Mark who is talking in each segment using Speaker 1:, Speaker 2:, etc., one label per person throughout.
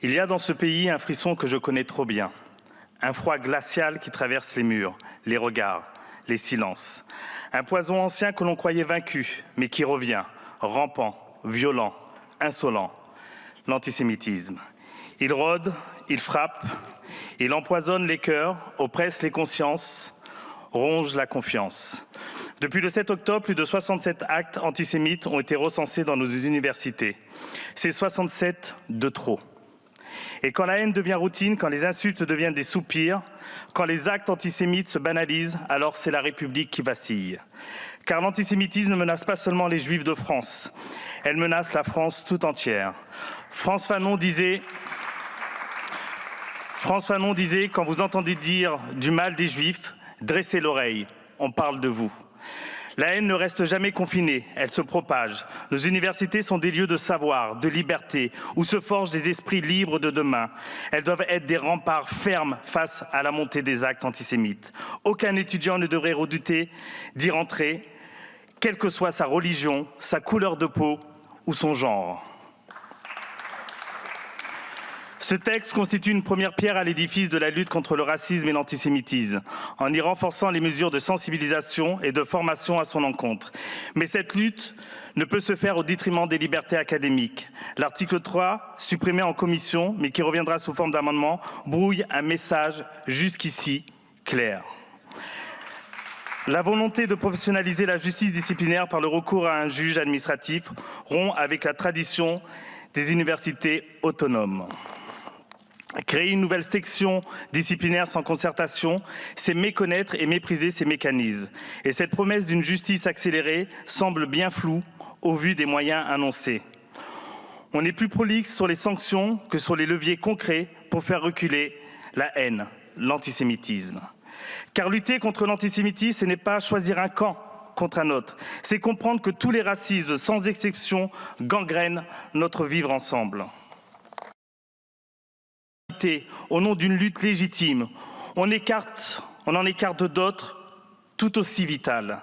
Speaker 1: Il y a dans ce pays un frisson que je connais trop bien, un froid glacial qui traverse les murs, les regards, les silences, un poison ancien que l'on croyait vaincu, mais qui revient, rampant, violent, insolent, l'antisémitisme. Il rôde, il frappe, il empoisonne les cœurs, oppresse les consciences, ronge la confiance. Depuis le 7 octobre, plus de 67 actes antisémites ont été recensés dans nos universités. C'est 67 de trop. Et quand la haine devient routine, quand les insultes deviennent des soupirs, quand les actes antisémites se banalisent, alors c'est la République qui vacille. Car l'antisémitisme ne menace pas seulement les Juifs de France, elle menace la France tout entière. Frantz Fanon disait « Quand vous entendez dire du mal des Juifs, dressez l'oreille, on parle de vous ». La haine ne reste jamais confinée, elle se propage. Nos universités sont des lieux de savoir, de liberté, où se forgent des esprits libres de demain. Elles doivent être des remparts fermes face à la montée des actes antisémites. Aucun étudiant ne devrait redouter d'y rentrer, quelle que soit sa religion, sa couleur de peau ou son genre. Ce texte constitue une première pierre à l'édifice de la lutte contre le racisme et l'antisémitisme, en y renforçant les mesures de sensibilisation et de formation à son encontre. Mais cette lutte ne peut se faire au détriment des libertés académiques. L'article 3, supprimé en commission, mais qui reviendra sous forme d'amendement, brouille un message jusqu'ici clair. La volonté de professionnaliser la justice disciplinaire par le recours à un juge administratif rompt avec la tradition des universités autonomes. Créer une nouvelle section disciplinaire sans concertation, c'est méconnaître et mépriser ces mécanismes. Et cette promesse d'une justice accélérée semble bien floue au vu des moyens annoncés. On est plus prolixe sur les sanctions que sur les leviers concrets pour faire reculer la haine, l'antisémitisme. Car lutter contre l'antisémitisme, ce n'est pas choisir un camp contre un autre, c'est comprendre que tous les racismes, sans exception, gangrènent notre vivre ensemble. Au nom d'une lutte légitime, on en écarte d'autres tout aussi vitales.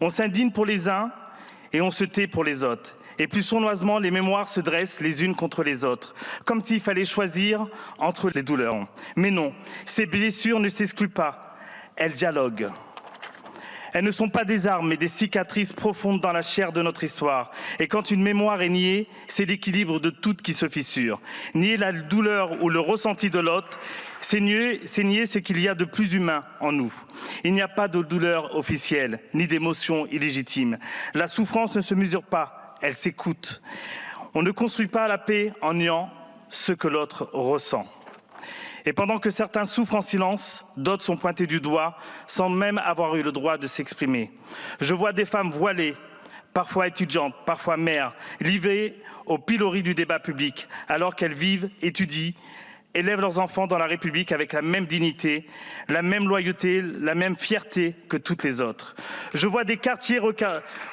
Speaker 1: On s'indigne pour les uns et on se tait pour les autres. Et plus sournoisement, les mémoires se dressent les unes contre les autres, comme s'il fallait choisir entre les douleurs. Mais non, ces blessures ne s'excluent pas, elles dialoguent. Elles ne sont pas des armes, mais des cicatrices profondes dans la chair de notre histoire. Et quand une mémoire est niée, c'est l'équilibre de toutes qui se fissure. Nier la douleur ou le ressenti de l'autre, c'est nier ce qu'il y a de plus humain en nous. Il n'y a pas de douleur officielle, ni d'émotion illégitime. La souffrance ne se mesure pas, elle s'écoute. On ne construit pas la paix en niant ce que l'autre ressent. Et pendant que certains souffrent en silence, d'autres sont pointés du doigt sans même avoir eu le droit de s'exprimer. Je vois des femmes voilées, parfois étudiantes, parfois mères, livrées au pilori du débat public, alors qu'elles vivent, étudient, élèvent leurs enfants dans la République avec la même dignité, la même loyauté, la même fierté que toutes les autres. Je vois des quartiers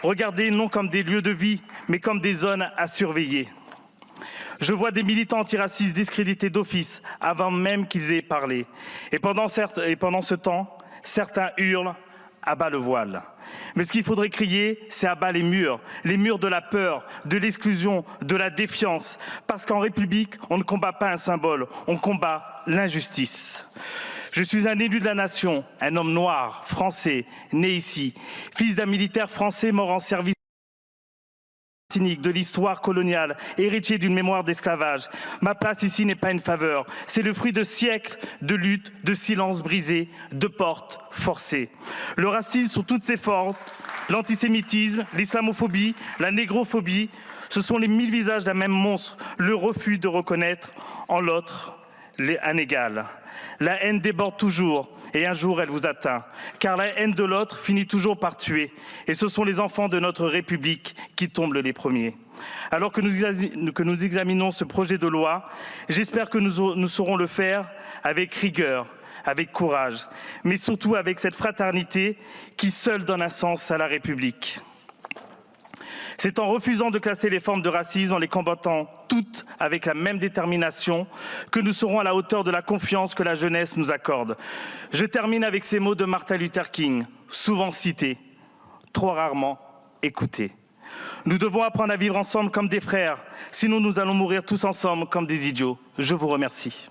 Speaker 1: regardés non comme des lieux de vie, mais comme des zones à surveiller. Je vois des militants antiracistes discrédités d'office avant même qu'ils aient parlé. Et pendant ce temps, certains hurlent « à bas le voile ». Mais ce qu'il faudrait crier, c'est à bas les murs de la peur, de l'exclusion, de la défiance. Parce qu'en République, on ne combat pas un symbole, on combat l'injustice. Je suis un élu de la nation, un homme noir, français, né ici, fils d'un militaire français mort en service cynique de l'histoire coloniale, héritier d'une mémoire d'esclavage. Ma place ici n'est pas une faveur, c'est le fruit de siècles de luttes, de silences brisés, de portes forcées. Le racisme sous toutes ses formes, l'antisémitisme, l'islamophobie, la négrophobie, ce sont les mille visages d'un même monstre, le refus de reconnaître en l'autre un égal. La haine déborde toujours et un jour elle vous atteint, car la haine de l'autre finit toujours par tuer. Et ce sont les enfants de notre République qui tombent les premiers. Alors que nous examinons ce projet de loi, j'espère que nous saurons le faire avec rigueur, avec courage, mais surtout avec cette fraternité qui seule donne un sens à la République. C'est en refusant de classer les formes de racisme, en les combattant toutes avec la même détermination, que nous serons à la hauteur de la confiance que la jeunesse nous accorde. Je termine avec ces mots de Martin Luther King, souvent cités, trop rarement écoutés. Nous devons apprendre à vivre ensemble comme des frères, sinon nous allons mourir tous ensemble comme des idiots. Je vous remercie.